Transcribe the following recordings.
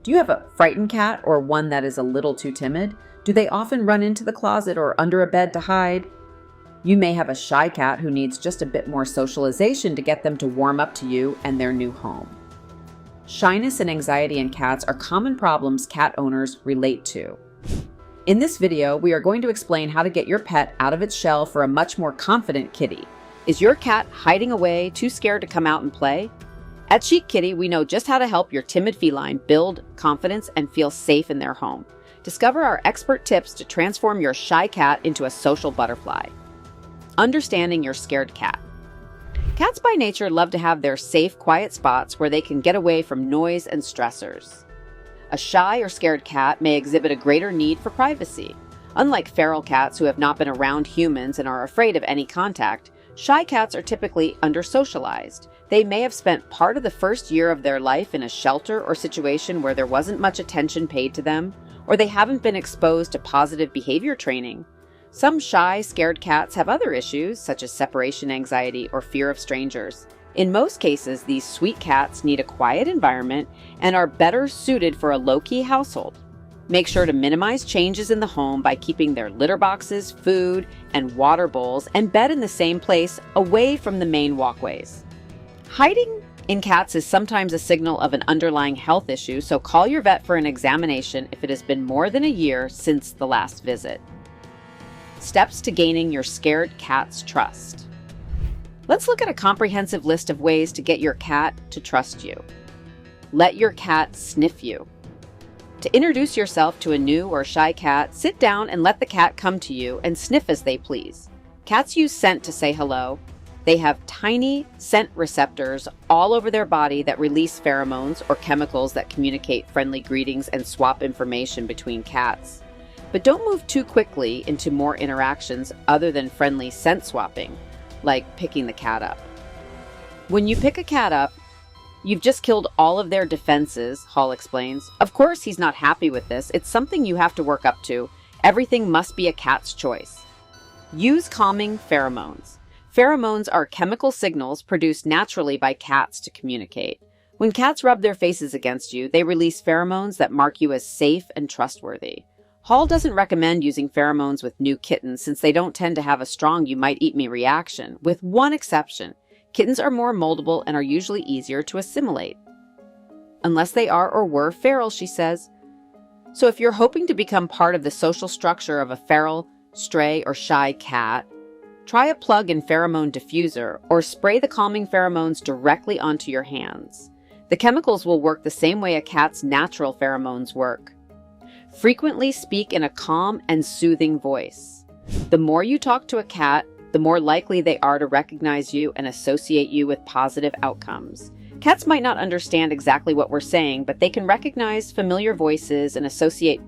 Do you have a frightened cat or one that is a little too timid? Do they often run into the closet or under a bed to hide? You may have a shy cat who needs just a bit more socialization to get them to warm up to you and their new home. Shyness and anxiety in cats are common problems cat owners relate to. In this video, we are going to explain how to get your pet out of its shell for a much more confident kitty. Is your cat hiding away, too scared to come out and play? At Chic Kitty, we know just how to help your timid feline build confidence and feel safe in their home. Discover our expert tips to transform your shy cat into a social butterfly. Understanding your scared cat. Cats by nature love to have their safe, quiet spots where they can get away from noise and stressors. A shy or scared cat may exhibit a greater need for privacy. Unlike feral cats who have not been around humans and are afraid of any contact, shy cats are typically under-socialized. They may have spent part of the first year of their life in a shelter or situation where there wasn't much attention paid to them, or they haven't been exposed to positive behavior training. Some shy, scared cats have other issues, such as separation anxiety or fear of strangers. In most cases, these sweet cats need a quiet environment and are better suited for a low-key household. Make sure to minimize changes in the home by keeping their litter boxes, food, and water bowls and bed in the same place away from the main walkways. Hiding in cats is sometimes a signal of an underlying health issue, so call your vet for an examination if it has been more than a year since the last visit. Steps to gaining your scared cat's trust. Let's look at a comprehensive list of ways to get your cat to trust you. Let your cat sniff you. To introduce yourself to a new or shy cat, sit down and let the cat come to you and sniff as they please. Cats use scent to say hello. They have tiny scent receptors all over their body that release pheromones or chemicals that communicate friendly greetings and swap information between cats. But don't move too quickly into more interactions other than friendly scent swapping, like picking the cat up. When you pick a cat up, you've just killed all of their defenses, Hall explains. Of course, he's not happy with this. It's something you have to work up to. Everything must be a cat's choice. Use calming pheromones. Pheromones are chemical signals produced naturally by cats to communicate. When cats rub their faces against you, they release pheromones that mark you as safe and trustworthy. Hall doesn't recommend using pheromones with new kittens since they don't tend to have a strong you-might-eat-me reaction, with one exception. Kittens are more moldable and are usually easier to assimilate. Unless they are or were feral, she says. So if you're hoping to become part of the social structure of a feral, stray, or shy cat, try a plug-in pheromone diffuser or spray the calming pheromones directly onto your hands. The chemicals will work the same way a cat's natural pheromones work. Frequently speak in a calm and soothing voice. The more you talk to a cat, the more likely they are to recognize you and associate you with positive outcomes. Cats might not understand exactly what we're saying, but they can recognize familiar voices and associate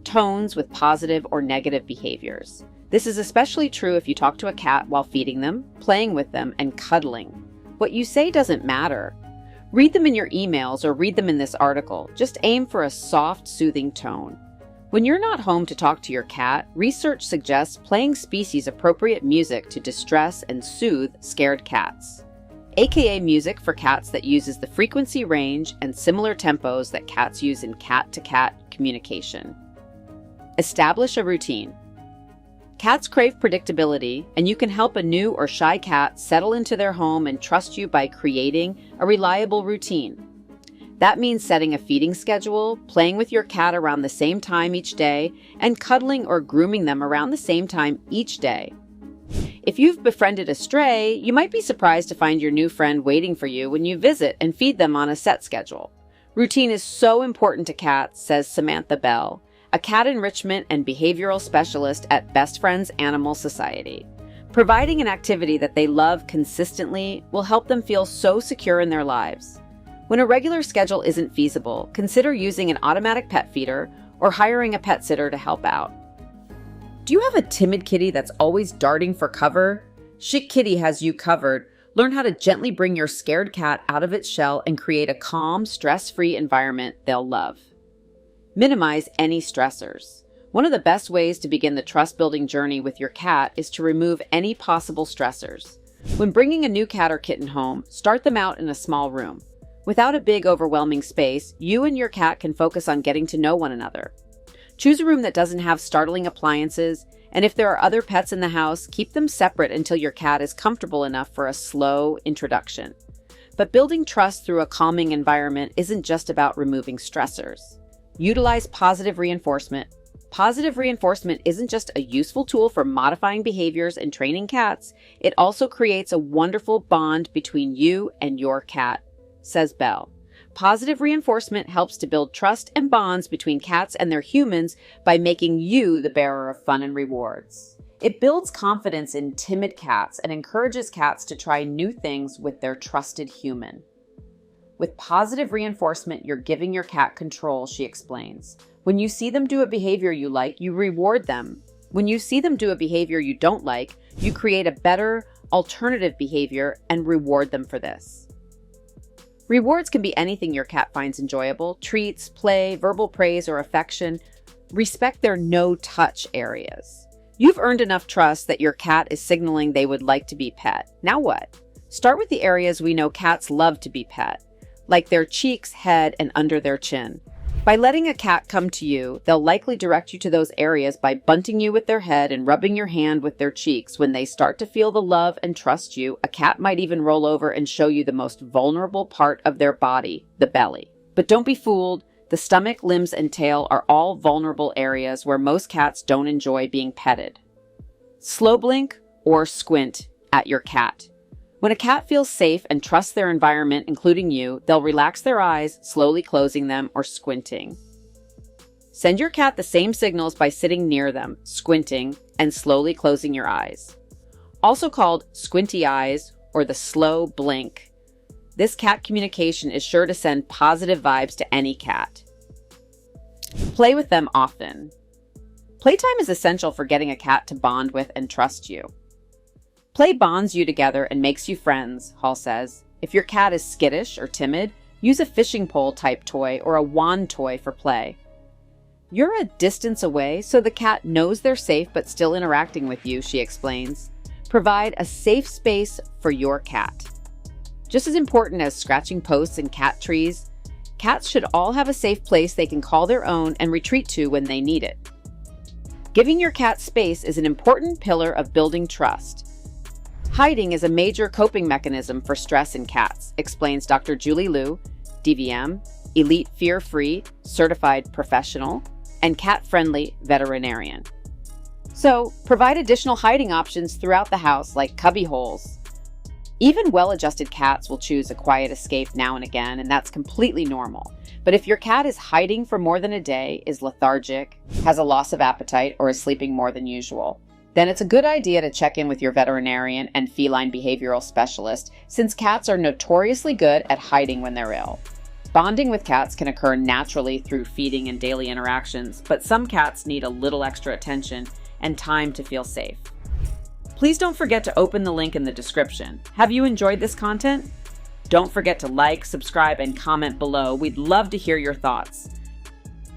tones with positive or negative behaviors. This is especially true if you talk to a cat while feeding them, playing with them, and cuddling. What you say doesn't matter. Read them in your emails or read them in this article. Just aim for a soft, soothing tone. When you're not home to talk to your cat, research suggests playing species-appropriate music to distress and soothe scared cats, aka music for cats that uses the frequency range and similar tempos that cats use in cat-to-cat communication. Establish a routine. Cats crave predictability, and you can help a new or shy cat settle into their home and trust you by creating a reliable routine. That means setting a feeding schedule, playing with your cat around the same time each day, and cuddling or grooming them around the same time each day. If you've befriended a stray, you might be surprised to find your new friend waiting for you when you visit and feed them on a set schedule. Routine is so important to cats, says Samantha Bell, a cat enrichment and behavioral specialist at Best Friends Animal Society. Providing an activity that they love consistently will help them feel so secure in their lives. When a regular schedule isn't feasible, consider using an automatic pet feeder or hiring a pet sitter to help out. Do you have a timid kitty that's always darting for cover? Chic Kitty has you covered. Learn how to gently bring your scared cat out of its shell and create a calm, stress-free environment they'll love. Minimize any stressors. One of the best ways to begin the trust-building journey with your cat is to remove any possible stressors. When bringing a new cat or kitten home, start them out in a small room. Without a big, overwhelming space, you and your cat can focus on getting to know one another. Choose a room that doesn't have startling appliances, and if there are other pets in the house, keep them separate until your cat is comfortable enough for a slow introduction. But building trust through a calming environment isn't just about removing stressors. Utilize positive reinforcement. Positive reinforcement isn't just a useful tool for modifying behaviors and training cats, it also creates a wonderful bond between you and your cat, says Belle. Positive reinforcement helps to build trust and bonds between cats and their humans by making you the bearer of fun and rewards. It builds confidence in timid cats and encourages cats to try new things with their trusted human. With positive reinforcement, you're giving your cat control, she explains. When you see them do a behavior you like, you reward them. When you see them do a behavior you don't like, you create a better, alternative behavior and reward them for this. Rewards can be anything your cat finds enjoyable: treats, play, verbal praise, or affection. Respect their no-touch areas. You've earned enough trust that your cat is signaling they would like to be pet. Now what? Start with the areas we know cats love to be pet, like their cheeks, head, and under their chin. By letting a cat come to you, they'll likely direct you to those areas by bunting you with their head and rubbing your hand with their cheeks. When they start to feel the love and trust you, a cat might even roll over and show you the most vulnerable part of their body, the belly. But don't be fooled. The stomach, limbs, and tail are all vulnerable areas where most cats don't enjoy being petted. Slow blink or squint at your cat. When a cat feels safe and trusts their environment, including you, they'll relax their eyes, slowly closing them or squinting. Send your cat the same signals by sitting near them, squinting, and slowly closing your eyes. Also called squinty eyes or the slow blink. This cat communication is sure to send positive vibes to any cat. Play with them often. Playtime is essential for getting a cat to bond with and trust you. Play bonds you together and makes you friends, Hall says. If your cat is skittish or timid, use a fishing pole type toy or a wand toy for play. You're a distance away, so the cat knows they're safe but still interacting with you, she explains. Provide a safe space for your cat. Just as important as scratching posts and cat trees, cats should all have a safe place they can call their own and retreat to when they need it. Giving your cat space is an important pillar of building trust. Hiding is a major coping mechanism for stress in cats, explains Dr. Julie Liu, DVM, Elite Fear-Free, Certified Professional, and cat-friendly veterinarian. So, provide additional hiding options throughout the house, like cubby holes. Even well-adjusted cats will choose a quiet escape now and again, and that's completely normal. But if your cat is hiding for more than a day, is lethargic, has a loss of appetite, or is sleeping more than usual, then it's a good idea to check in with your veterinarian and feline behavioral specialist, since cats are notoriously good at hiding when they're ill. Bonding with cats can occur naturally through feeding and daily interactions, but some cats need a little extra attention and time to feel safe. Please don't forget to open the link in the description. Have you enjoyed this content? Don't forget to like, subscribe, and comment below. We'd love to hear your thoughts.